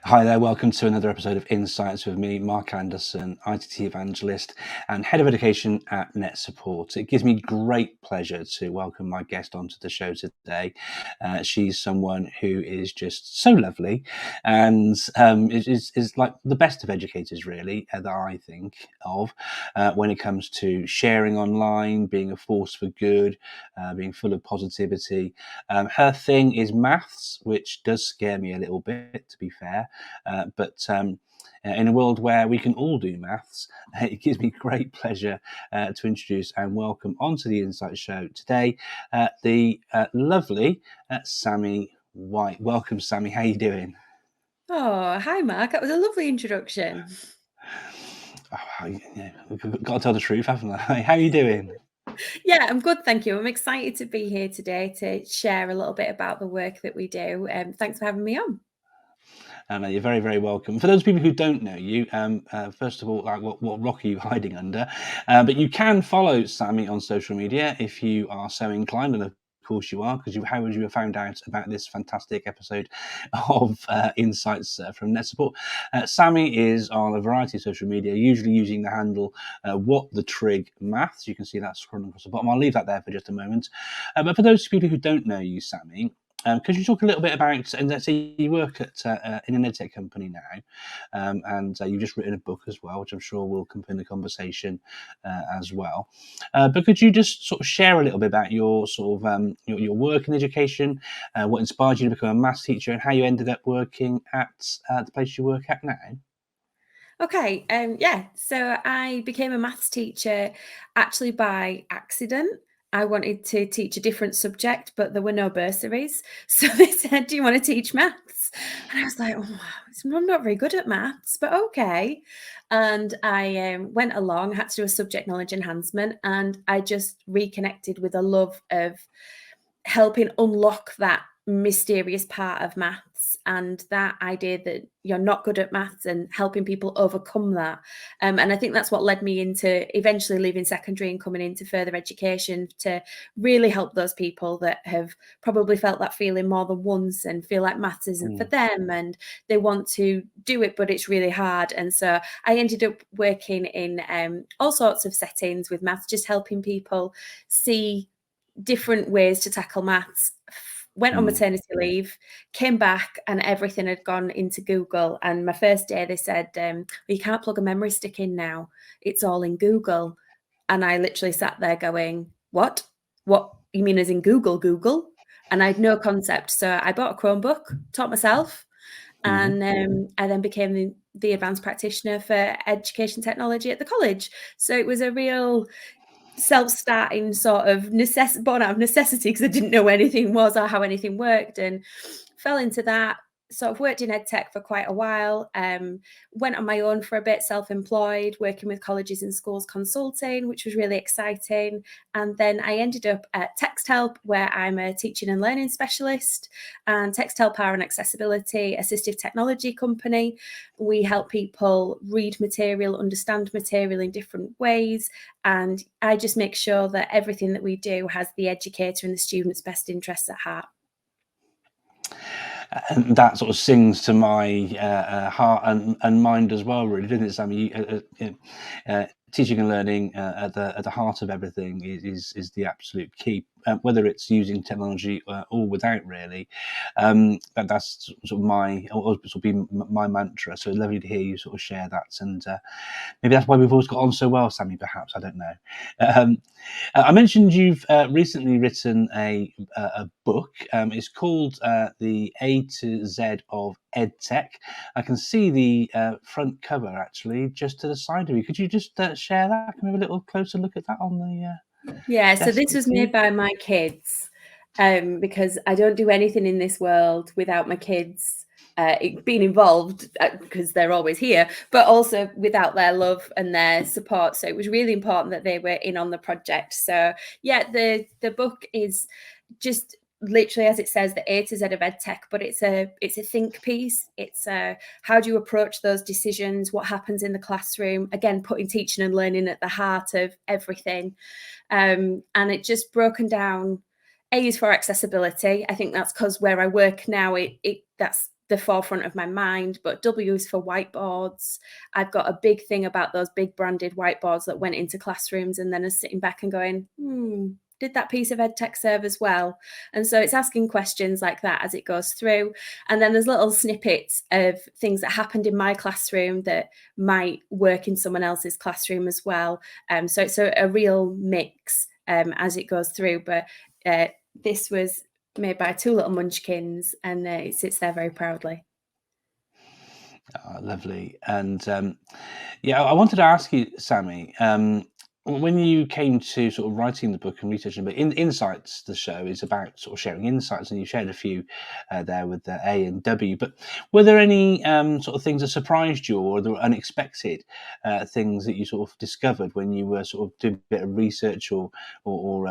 Hi there, welcome to another episode of Insights with me, Mark Anderson, ITT Evangelist and Head of Education at NetSupport. It gives me great pleasure to welcome my guest onto the show today. She's someone who is just so lovely and is like the best of educators, really, that I think of when it comes to sharing online, being a force for good, being full of positivity. Her thing is maths, which does scare me a little bit, to be fair. But in a world where we can all do maths, it gives me great pleasure to introduce and welcome onto the Insight Show today the lovely Sammy White. Welcome, Sammy. How are you doing? Oh, hi, Mark. That was a lovely introduction. Yeah, we've got to tell the truth, haven't I? How are you doing? Yeah, I'm good, thank you. I'm excited to be here today to share a little bit about the work that we do. Thanks for having me on. You're very, very welcome. For those people who don't know you, first of all, like what rock are you hiding under? But you can follow Sammy on social media if you are so inclined, and of course you are, because how would you have found out about this fantastic episode of Insights from NetSupport? Sammy is on a variety of social media, usually using the handle What the Trig Maths. You can see that scrolling across the bottom. I'll leave that there for just a moment. But for those people who don't know you, Sammy, could you talk a little bit about, and let's say you work at in an EdTech company now, and you've just written a book as well, which I'm sure will come in the conversation as well. But could you just sort of share a little bit about your sort of your work in education, what inspired you to become a maths teacher, and how you ended up working at the place you work at now? Okay, so I became a maths teacher actually by accident. I wanted to teach a different subject, but there were no bursaries. So they said, "Do you want to teach maths?" And I was like, "Oh, I'm not very good at maths, but okay." And I went along, had to do a subject knowledge enhancement, and I just reconnected with a love of helping unlock that mysterious part of maths and that idea that you're not good at maths and helping people overcome that. And I think that's what led me into eventually leaving secondary and coming into further education to really help those people that have probably felt that feeling more than once and feel like maths isn't for them and they want to do it, but it's really hard. And so I ended up working in all sorts of settings with maths, just helping people see different ways to tackle maths. Went on maternity leave, came back, and everything had gone into Google. And my first day, they said, well, you can't plug a memory stick in now. It's all in Google. And I literally sat there going, what? What you mean as in Google? And I had no concept. So I bought a Chromebook, taught myself, and I then became the advanced practitioner for education technology at the college. So it was a real self-starting sort of born out of necessity because I didn't know where anything was or how anything worked, and fell into that. Sort of worked in EdTech for quite a while, went on my own for a bit, self-employed, working with colleges and schools consulting, which was really exciting. And then I ended up at Texthelp, where I'm a teaching and learning specialist. And Texthelp are an accessibility assistive technology company. We help people read material, understand material in different ways. And I just make sure that everything that we do has the educator and the student's best interests at heart. And that sort of sings to my heart and mind as well, really, doesn't it, Sammy? Teaching and learning at the heart of everything is the absolute key, whether it's using technology or without, really. That's sort of sort of been my mantra. So it's lovely to hear you sort of share that, and maybe that's why we've always got on so well, Sammy. Perhaps, I don't know. I mentioned you've recently written a book. It's called The A to Z of EdTech. I can see the front cover actually just to the side of you. Could you just share that? Can we have a little closer look at that on the Yeah, so desk, this was made by my kids, because I don't do anything in this world without my kids being involved, because they're always here, but also without their love and their support. So it was really important that they were in on the project. So yeah, the book is just literally, as it says, the A to Z of EdTech, but it's a think piece. It's how do you approach those decisions? What happens in the classroom? Again, putting teaching and learning at the heart of everything. And it just broken down. A is for accessibility. I think that's because where I work now, that's the forefront of my mind. But W is for whiteboards. I've got a big thing about those big branded whiteboards that went into classrooms, and then are sitting back and going, did that piece of EdTech serve as well? And so it's asking questions like that as it goes through. And then there's little snippets of things that happened in my classroom that might work in someone else's classroom as well. So it's a real mix as it goes through. But this was made by two little munchkins, and it sits there very proudly. Oh, lovely. And yeah, I wanted to ask you, Sammy, when you came to sort of writing the book and researching the book, Insights, the show is about sort of sharing insights, and you shared a few there with the A and W. But were there any sort of things that surprised you, or the unexpected things that you sort of discovered when you were sort of doing a bit of research or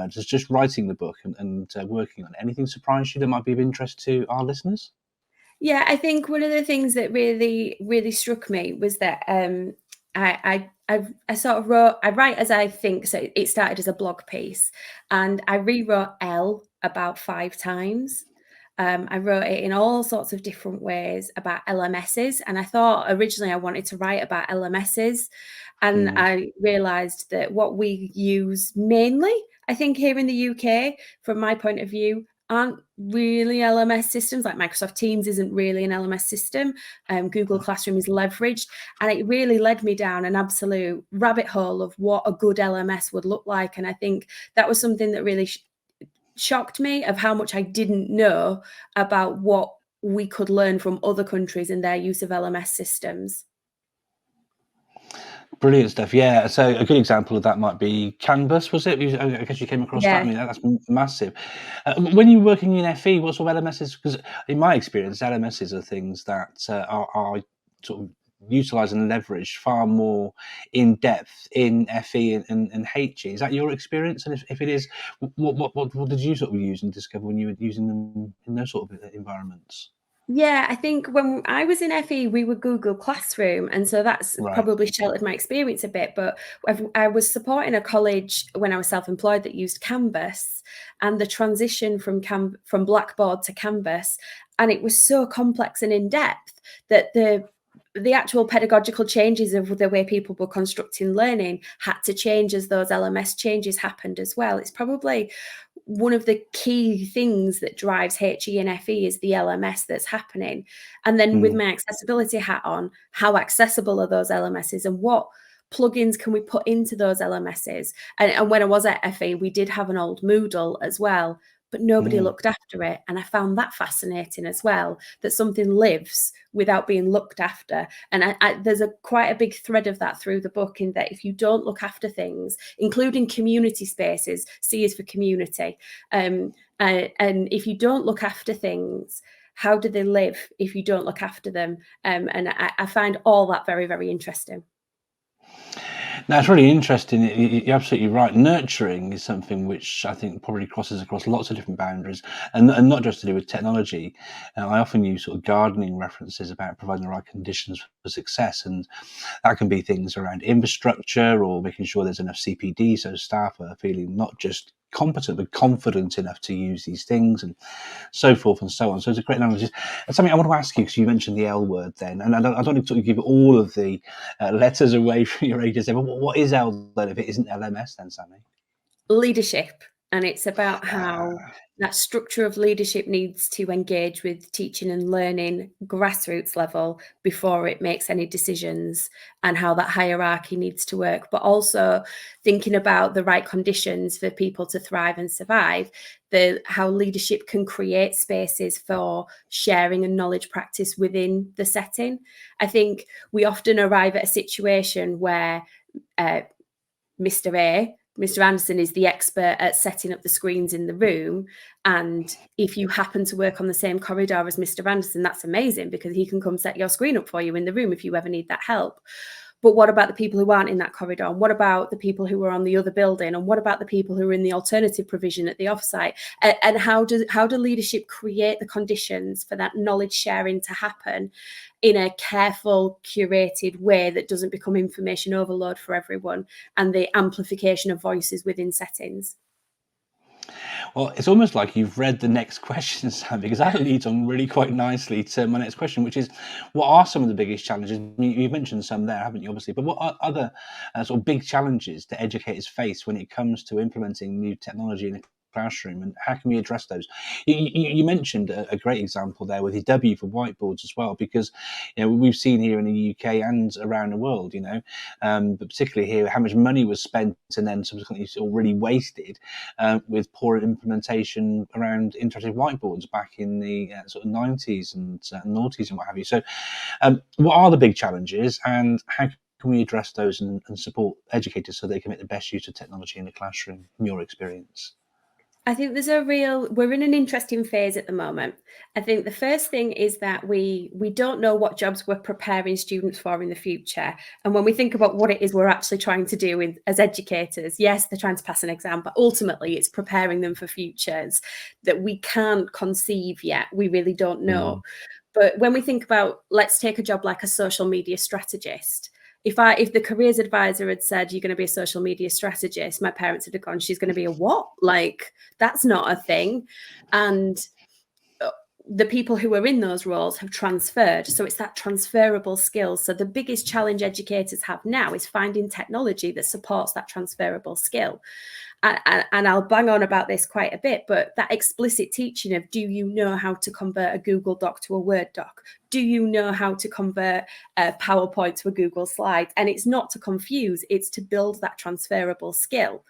just writing the book and working on it? Anything surprised you that might be of interest to our listeners? Yeah, I think one of the things that really, really struck me was that I sort of wrote, I write as I think. So it started as a blog piece, and I rewrote L about 5 times. I wrote it in all sorts of different ways about LMSs, and I thought originally I wanted to write about LMSs, and I realised that what we use mainly, I think here in the UK, from my point of view, aren't really LMS systems. Like Microsoft Teams isn't really an LMS system. Google Classroom is leveraged, and it really led me down an absolute rabbit hole of what a good LMS would look like. And I think that was something that really shocked me, of how much I didn't know about what we could learn from other countries and their use of LMS systems. Brilliant stuff. Yeah. So a good example of that might be Canvas, was it? I guess you came across that. I Yeah. mean, that's massive. When you're working in FE, what sort of LMSs? Because in my experience, LMSs are things that are sort of utilised and leveraged far more in depth in FE and HE. Is that your experience? And if it is, what did you sort of use and discover when you were using them in those sort of environments? Yeah, I think when I was in FE, we were Google Classroom, and so that's Right. probably sheltered my experience a bit. But I was supporting a college when I was self-employed that used Canvas, and the transition from Blackboard to Canvas, and it was so complex and in depth that the actual pedagogical changes of the way people were constructing learning had to change as those LMS changes happened as well. It's probably one of the key things that drives HE and FE is the LMS that's happening. And then with my accessibility hat on, how accessible are those LMSs, and what plugins can we put into those LMSs? And when I was at FE, we did have an old Moodle as well, but nobody looked after it. And I found that fascinating as well, that something lives without being looked after. And there's quite a big thread of that through the book, in that if you don't look after things, including community spaces, C is for community, and if you don't look after things, how do they live if you don't look after them? And I find all that very, very interesting. Now, it's really interesting. You're absolutely right. Nurturing is something which I think probably crosses across lots of different boundaries, and not just to do with technology. I often use sort of gardening references about providing the right conditions for success, and that can be things around infrastructure or making sure there's enough CPD, so staff are feeling not just competent but confident enough to use these things, and so forth and so on. So it's a great analogy. And something I want to ask you, because you mentioned the L word then, and I don't need to give all of the letters away from your ages, but what is L then if it isn't LMS then, Sammy? Leadership. And it's about how Ah, that structure of leadership needs to engage with teaching and learning grassroots level before it makes any decisions, and how that hierarchy needs to work, but also thinking about the right conditions for people to thrive and survive, how leadership can create spaces for sharing and knowledge practice within the setting. I think we often arrive at a situation where Mr. Anderson is the expert at setting up the screens in the room. And if you happen to work on the same corridor as Mr. Anderson, that's amazing, because he can come set your screen up for you in the room if you ever need that help. But what about the people who aren't in that corridor? And what about the people who are on the other building? And what about the people who are in the alternative provision at the offsite? And how do leadership create the conditions for that knowledge sharing to happen in a careful, curated way that doesn't become information overload for everyone, and the amplification of voices within settings? Well, it's almost like you've read the next question, Sam, because that leads on really quite nicely to my next question, which is, what are some of the biggest challenges? You've mentioned some there, haven't you, obviously, but what are other sort of big challenges that educators face when it comes to implementing new technology in a classroom, and how can we address those? You mentioned a great example there with W for whiteboards as well, because we've seen here in the UK and around the world, but particularly here, how much money was spent and then subsequently sort of really wasted with poor implementation around interactive whiteboards back in the sort of 90s and noughties and what have you. So, what are the big challenges, and how can we address those and support educators so they can make the best use of technology in the classroom, in your experience? I think we're in an interesting phase at the moment. I think the first thing is that we don't know what jobs we're preparing students for in the future. And when we think about what it is we're actually trying to do as educators, yes, they're trying to pass an exam, but ultimately it's preparing them for futures that we can't conceive yet. We really don't know. But when we think about, let's take a job like a social media strategist. If the careers advisor had said you're going to be a social media strategist, my parents would have gone, she's going to be a what? Like, that's not a thing. And the people who are in those roles have transferred. So it's that transferable skill. So the biggest challenge educators have now is finding technology that supports that transferable skill. And I'll bang on about this quite a bit, but that explicit teaching of, do you know how to convert a Google Doc to a Word doc? Do you know how to convert a PowerPoint to a Google slide? And it's not to confuse, it's to build that transferable skill.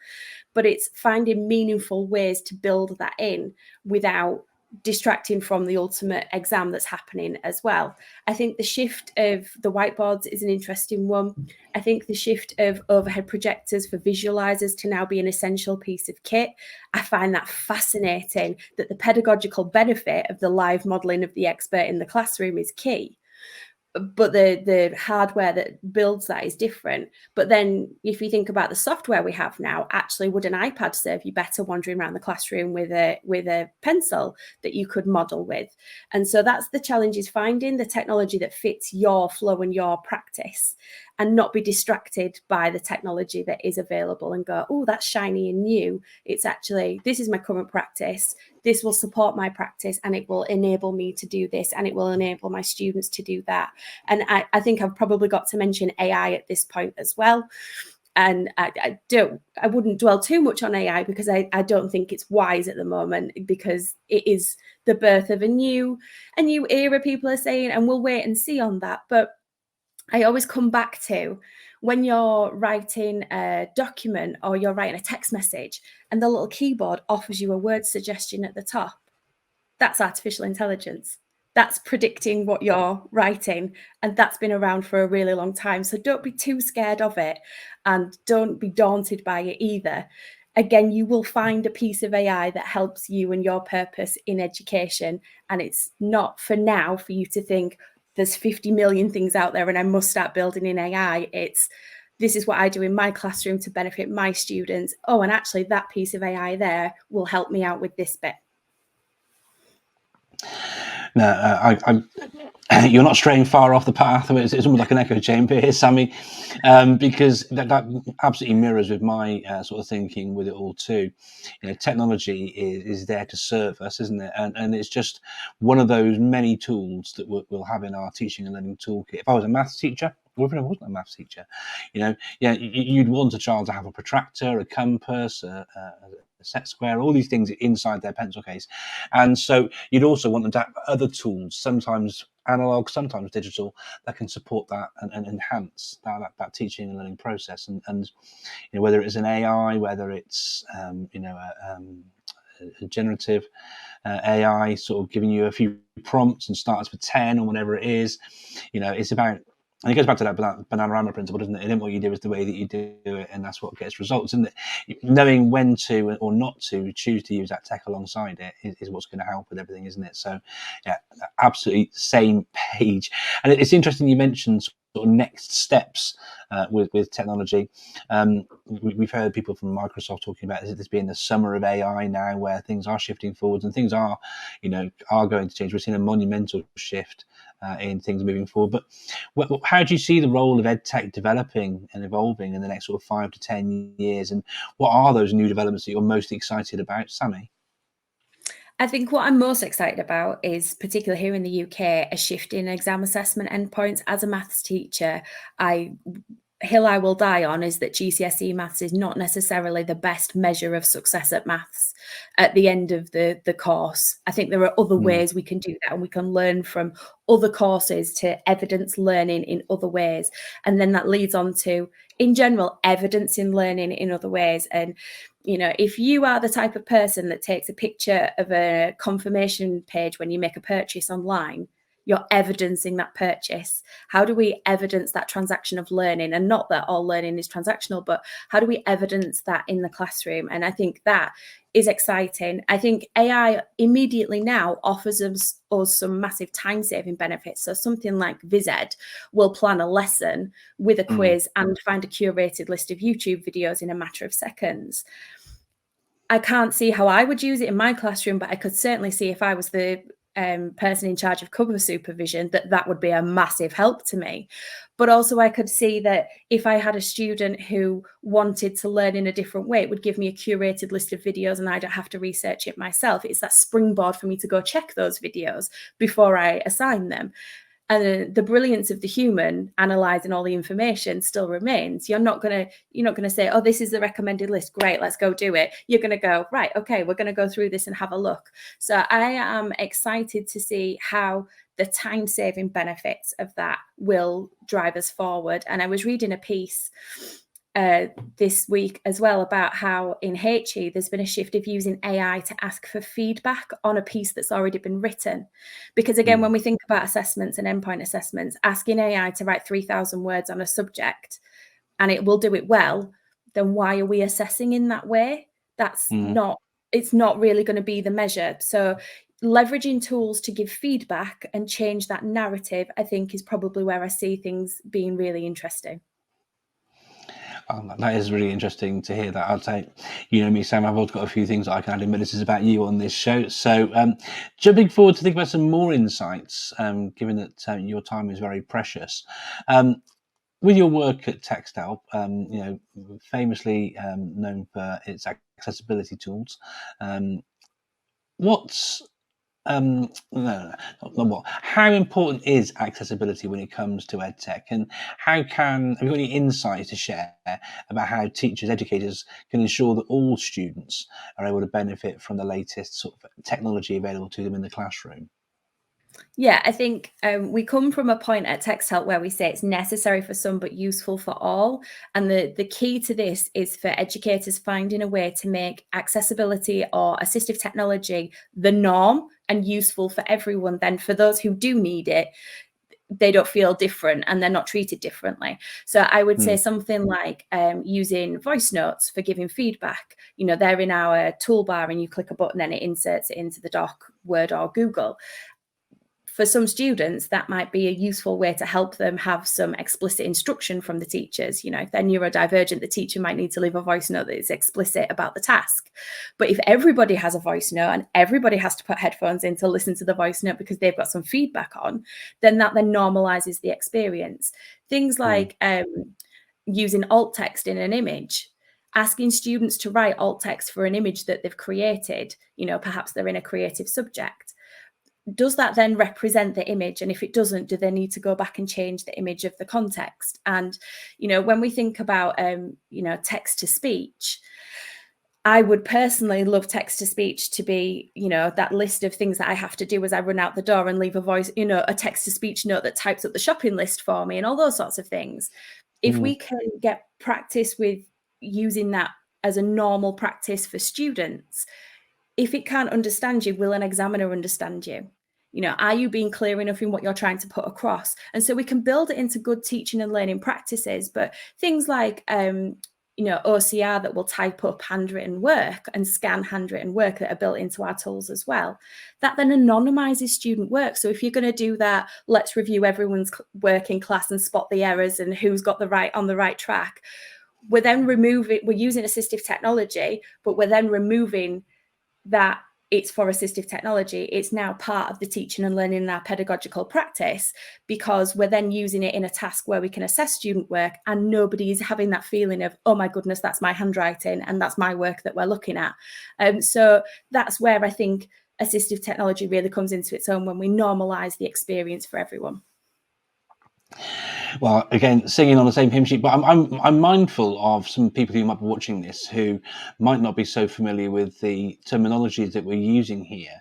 But it's finding meaningful ways to build that in without distracting from the ultimate exam that's happening as well. I think the shift of the whiteboards is an interesting one. I think the shift of overhead projectors for visualizers to now be an essential piece of kit. I find that fascinating, that the pedagogical benefit of the live modeling of the expert in the classroom is key. But the hardware that builds that is different. But then if you think about the software we have now, actually, would an iPad serve you better wandering around the classroom with a pencil that you could model with? And so that's the challenge, is finding the technology that fits your flow and your practice, and not be distracted by the technology that is available and go, oh, that's shiny and new. It's actually, this is my current practice. This will support my practice, and it will enable me to do this, and it will enable my students to do that. And I think I've probably got to mention AI at this point as well. And I wouldn't dwell too much on AI, because I don't think it's wise at the moment, because it is the birth of a new era, people are saying, and we'll wait and see on that. But I always come back to, when you're writing a document or you're writing a text message and the little keyboard offers you a word suggestion at the top, that's artificial intelligence. That's predicting what you're writing, and that's been around for a really long time. So don't be too scared of it, and don't be daunted by it either. Again, you will find a piece of AI that helps you and your purpose in education, and it's not for now for you to think there's 50 million things out there and I must start building in AI. It's, this is what I do in my classroom to benefit my students. Oh, and actually that piece of AI there will help me out with this bit. No, you're not straying far off the path. It's almost like an echo chamber here, Sammy, because that absolutely mirrors with my sort of thinking with it all too. Technology is there to serve us, isn't it? And it's just one of those many tools that we'll have in our teaching and learning toolkit. If I was a maths teacher, or if I wasn't a maths teacher, you'd want a child to have a protractor, a compass, a set square, all these things inside their pencil case. And so you'd also want them to have other tools, sometimes analog, sometimes digital, that can support that and enhance that teaching and learning process. And whether it's an AI, whether it's a generative AI sort of giving you a few prompts and starts with 10 or whatever it is, it's about, and it goes back to that banana principle, doesn't it? It isn't what you do, is the way that you do it, and that's what gets results, isn't it? Knowing when to or not to choose to use that tech alongside it is what's going to help with everything, isn't it? So, yeah, absolutely same page. And it's interesting you mentioned sort of next steps with technology. We've heard people from Microsoft talking about this being the summer of AI now, where things are shifting forwards and things are, are going to change. We're seeing a monumental shift in things moving forward. But how do you see the role of EdTech developing and evolving in the next sort of 5 to 10 years? And what are those new developments that you're most excited about, Sammy? I think what I'm most excited about is, particularly here in the UK, a shift in exam assessment endpoints. As a maths teacher, hill I will die on is that GCSE maths is not necessarily the best measure of success at maths at the end of the course. I think there are other ways we can do that, and we can learn from other courses to evidence learning in other ways. And then that leads on to, in general, evidence in learning in other ways. And if you are the type of person that takes a picture of a confirmation page when you make a purchase online, you're evidencing that purchase. How do we evidence that transaction of learning? And not that all learning is transactional, but how do we evidence that in the classroom? And I think that is exciting. I think AI immediately now offers us some massive time-saving benefits. So something like VizEd will plan a lesson with a quiz and find a curated list of YouTube videos in a matter of seconds. I can't see how I would use it in my classroom, but I could certainly see, if I was the person in charge of cover supervision, that would be a massive help to me. But also I could see that if I had a student who wanted to learn in a different way, it would give me a curated list of videos and I don't have to research it myself. It's that springboard for me to go check those videos before I assign them. And the brilliance of the human analysing all the information still remains. You're not gonna say, oh, this is the recommended list, great, let's go do it. You're gonna go, right, okay, we're gonna go through this and have a look. So I am excited to see how the time-saving benefits of that will drive us forward. And I was reading a piece this week as well about how in HE there's been a shift of using AI to ask for feedback on a piece that's already been written. Because again, when we think about assessments and endpoint assessments, asking AI to write 3,000 words on a subject and it will do it well, then why are we assessing in that way? It's not really going to be the measure. So leveraging tools to give feedback and change that narrative, I think, is probably where I see things being really interesting. That is really interesting to hear that. I'd say, me, Sam, I've also got a few things I can add in, but this is about you on this show. So jumping forward to think about some more insights, given that your time is very precious. With your work at Texthelp, famously known for its accessibility tools, how important is accessibility when it comes to EdTech, and have you got any insight to share about how teachers, educators can ensure that all students are able to benefit from the latest sort of technology available to them in the classroom? Yeah, I think we come from a point at Texthelp where we say it's necessary for some but useful for all. And the key to this is for educators finding a way to make accessibility or assistive technology the norm and useful for everyone. Then for those who do need it, they don't feel different and they're not treated differently. So I would say something like using voice notes for giving feedback. They're in our toolbar and you click a button and it inserts it into the doc, Word or Google. For some students, that might be a useful way to help them have some explicit instruction from the teachers. If they're neurodivergent, the teacher might need to leave a voice note that is explicit about the task. But if everybody has a voice note and everybody has to put headphones in to listen to the voice note because they've got some feedback on, then that normalizes the experience. Things like using alt text in an image, asking students to write alt text for an image that they've created, perhaps they're in a creative subject. Does that then represent the image? And if it doesn't, do they need to go back and change the image of the context? And, when we think about, text to speech, I would personally love text to speech to be, that list of things that I have to do as I run out the door and leave a voice, a text to speech note that types up the shopping list for me and all those sorts of things. If we can get practice with using that as a normal practice for students, if it can't understand you, will an examiner understand you? Are you being clear enough in what you're trying to put across? And so we can build it into good teaching and learning practices. But things like OCR that will type up handwritten work and scan handwritten work that are built into our tools as well. That then anonymizes student work. So if you're going to do that, let's review everyone's work in class and spot the errors and who's got on the right track. We're then we're using assistive technology, but we're then removing that it's for assistive technology. It's now part of the teaching and learning in our pedagogical practice, because we're then using it in a task where we can assess student work and nobody is having that feeling of, oh my goodness, that's my handwriting and that's my work that we're looking at. So that's where I think assistive technology really comes into its own, when we normalize the experience for everyone. Well, again, singing on the same hymn sheet, but I'm mindful of some people who might be watching this who might not be so familiar with the terminologies that we're using here.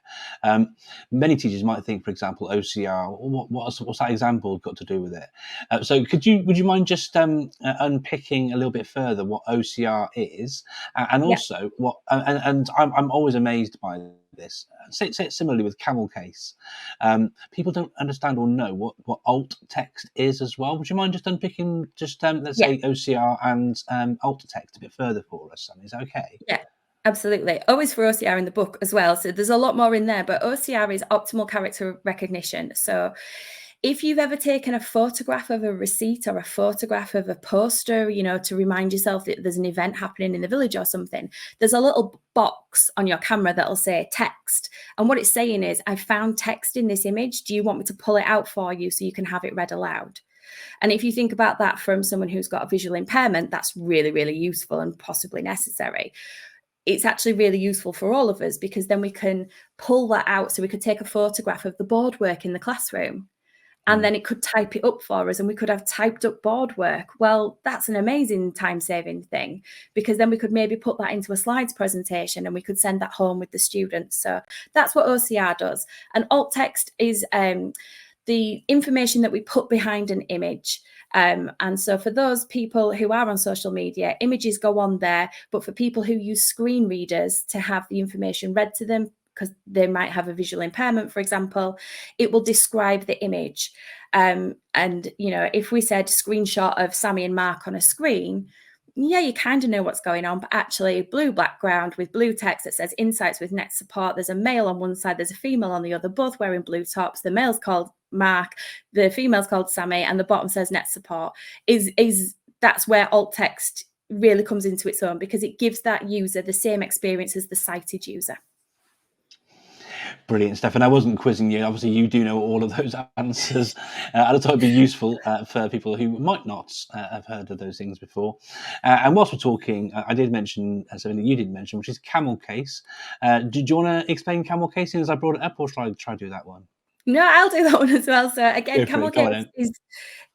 Many teachers might think, for example, OCR. What's that example got to do with it? So, would you mind just unpicking a little bit further what OCR is, and also what? And I'm always amazed by this. Say it similarly with camel case. People don't understand or know what alt text is as well. Would you mind just unpicking let's say OCR and alt text a bit further for us, Sammy? Is that okay? Yeah, absolutely. Always for OCR in the book as well. So there's a lot more in there, but OCR is optimal character recognition. So if you've ever taken a photograph of a receipt or a photograph of a poster, to remind yourself that there's an event happening in the village or something, there's a little box on your camera that'll say text. And what it's saying is, I found text in this image. Do you want me to pull it out for you so you can have it read aloud? And if you think about that from someone who's got a visual impairment, that's really, really useful and possibly necessary. It's actually really useful for all of us, because then we can pull that out. So we could take a photograph of the board work in the classroom, and then it could type it up for us and we could have typed up board work. Well, that's an amazing time-saving thing, because then we could maybe put that into a slides presentation and we could send that home with the students. So that's what OCR does. And alt text is the information that we put behind an image. And so for those people who are on social media, images go on there, but for people who use screen readers to have the information read to them, because they might have a visual impairment, for example, it will describe the image. And, if we said screenshot of Sammy and Mark on a screen, yeah, you kind of know what's going on, but actually blue background with blue text that says insights with NetSupport. There's a male on one side, there's a female on the other, both wearing blue tops. The male's called Mark, the female's called Sammy, and the bottom says NetSupport. That's where alt text really comes into its own, because it gives that user the same experience as the sighted user. Brilliant, Steph. And I wasn't quizzing you. Obviously, you do know all of those answers. I thought it'd be useful for people who might not have heard of those things before. And whilst we're talking, I did mention something that you didn't mention, which is camel case. Do you want to explain camel casing as I brought it up, or should I try to do that one? No, I'll do that one as well. So again, camel Go case is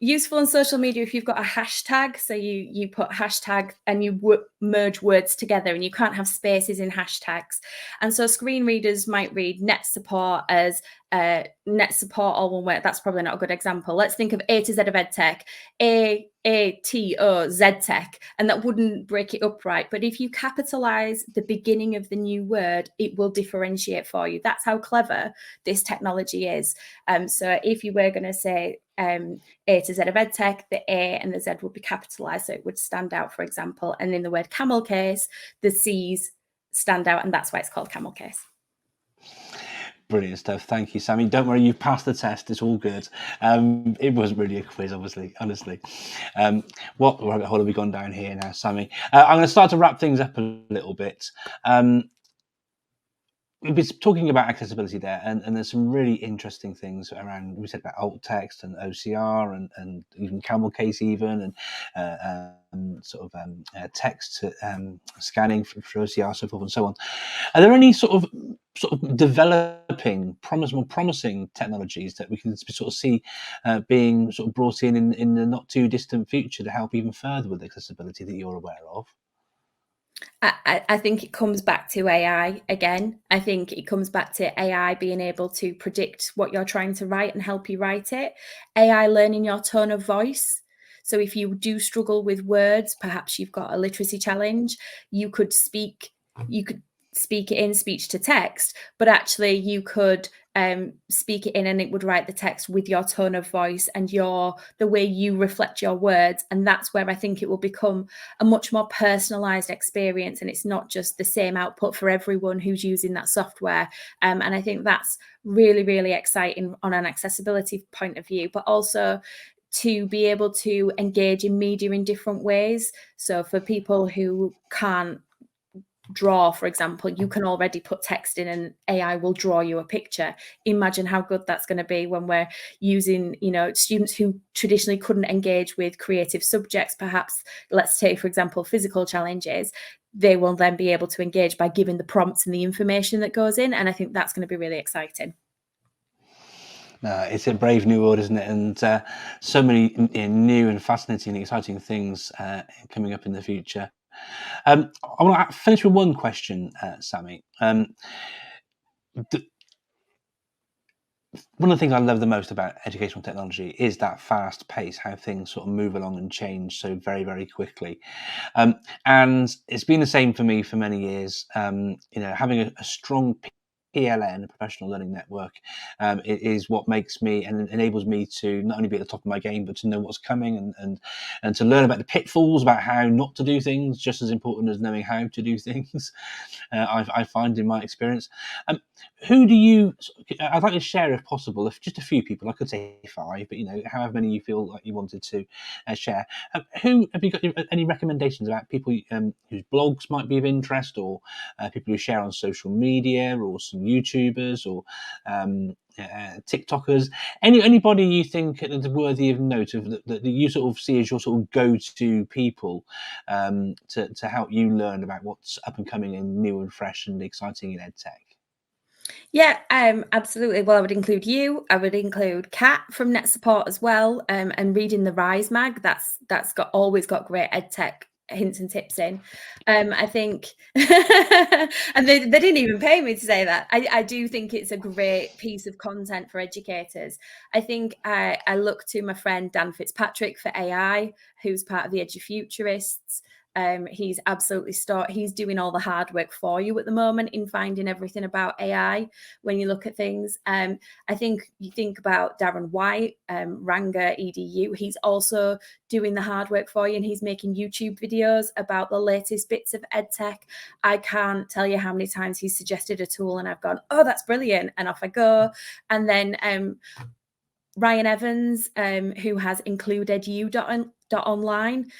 useful on social media if you've got a hashtag. So you put hashtag and you merge words together, and you can't have spaces in hashtags. And so screen readers might read NetSupport as NetSupport all one word. That's probably not a good example. Let's think of A to Z of EdTech, A-T-O-Z Tech, and that wouldn't break it up right. But if you capitalize the beginning of the new word, it will differentiate for you. That's how clever this technology is. So if you were going to say A to Z of EdTech, the A and the Z would be capitalized, so it would stand out, for example. And in the word camel case, the C's stand out, and that's why it's called camel case. Brilliant stuff. Thank you, Sammy. Don't worry, you've passed the test. It's all good. It wasn't really a quiz, obviously, honestly. What rabbit hole have we gone down here now, Sammy? I'm going to start to wrap things up a little bit. We've been talking about accessibility there, and there's some really interesting things around. We said about alt text and OCR and even camel case, even and text scanning for OCR, so forth and so on. Are there any sort of developing, more promising technologies that we can sort of see being sort of brought in the not too distant future to help even further with accessibility that you're aware of? I think it comes back to AI again. I think it comes back to AI being able to predict what you're trying to write and help you write it. AI learning your tone of voice. So if you do struggle with words, perhaps you've got a literacy challenge, you could speak it in speech to text, but actually you could speak it in, and it would write the text with your tone of voice and the way you reflect your words. And that's where I think it will become a much more personalized experience, and it's not just the same output for everyone who's using that software. And I think that's really, really exciting on an accessibility point of view, but also to be able to engage in media in different ways. So for people who can't draw, for example, you can already put text in and AI will draw you a picture. Imagine how good that's going to be when we're using, students who traditionally couldn't engage with creative subjects, perhaps, let's take, for example, physical challenges. They will then be able to engage by giving the prompts and the information that goes in. And I think that's going to be really exciting. It's a brave new world, isn't it? And so many new and fascinating and exciting things coming up in the future. I want to finish with one question, Sammy. One of the things I love the most about educational technology is that fast pace, how things sort of move along and change so very, very quickly. And it's been the same for me for many years. Having a strong PLN, a professional learning network, it is what makes me and enables me to not only be at the top of my game, but to know what's coming and to learn about the pitfalls, about how not to do things, just as important as knowing how to do things. I find in my experience. Who do you? I'd like to share, if possible, if just a few people. I could say 5, but however many you feel like you wanted to share. Who have you got any recommendations about people whose blogs might be of interest, or people who share on social media, or some YouTubers, or TikTokers? Anybody you think is worthy of note of that you sort of see as your sort of go-to people to help you learn about what's up and coming and new and fresh and exciting in EdTech? Yeah, absolutely. Well, I would include you. I would include Kat from NetSupport as well, and reading the Rise mag. That's always got great EdTech hints and tips in. I think, and they didn't even pay me to say that. I do think it's a great piece of content for educators. I think I look to my friend Dan Fitzpatrick for AI, who's part of the Edufuturists. He's absolutely he's doing all the hard work for you at the moment in finding everything about AI when you look at things. I think you think about Darren White, Ranga EDU. He's also doing the hard work for you, and he's making YouTube videos about the latest bits of EdTech. I can't tell you how many times he's suggested a tool and I've gone, oh, that's brilliant, and off I go. And then Ryan Evans, who has includeedu.online,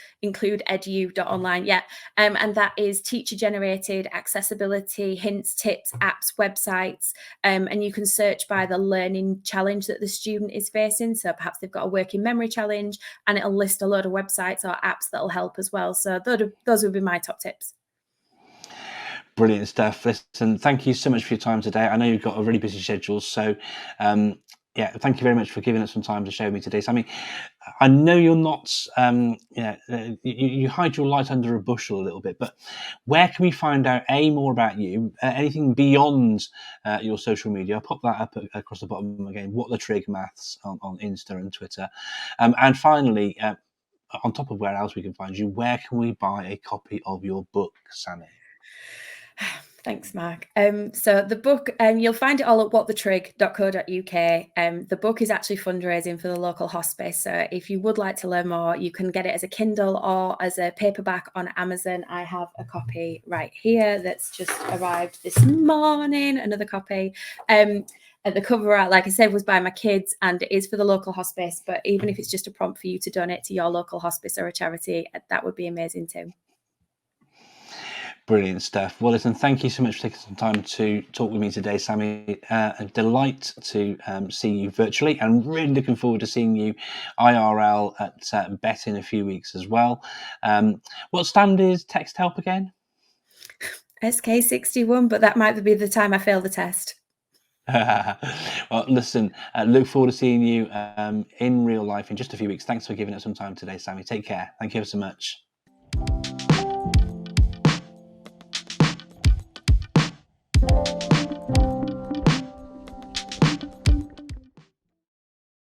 yeah, and that is teacher-generated accessibility, hints, tips, apps, websites, and you can search by the learning challenge that the student is facing. So perhaps they've got a working memory challenge, and it'll list a load of websites or apps that'll help as well. So those would be my top tips. Brilliant stuff. Listen, thank you so much for your time today. I know you've got a really busy schedule, so yeah, thank you very much for giving us some time to show me today. Sammy, I know you're not, you hide your light under a bushel a little bit, but where can we find out more about you, anything beyond your social media? I'll pop that up across the bottom again. What the Trig Maths on Insta and Twitter, and finally, on top of where else we can find you, where can we buy a copy of your book, Sammy? Thanks, Mark. So the book, you'll find it all at whatthetrig.co.uk. The book is actually fundraising for the local hospice. So if you would like to learn more, you can get it as a Kindle or as a paperback on Amazon. I have a copy right here that's just arrived this morning, another copy. And the cover art, like I said, was by my kids, and it is for the local hospice. But even if it's just a prompt for you to donate to your local hospice or a charity, that would be amazing too. Brilliant stuff. Well, listen, thank you so much for taking some time to talk with me today, Sammy. A delight to see you virtually, and really looking forward to seeing you IRL at BET in a few weeks as well. What stand is Texthelp again? SK61, but that might be the time I fail the test. Well, listen, look forward to seeing you in real life in just a few weeks. Thanks for giving us some time today, Sammy. Take care. Thank you ever so much.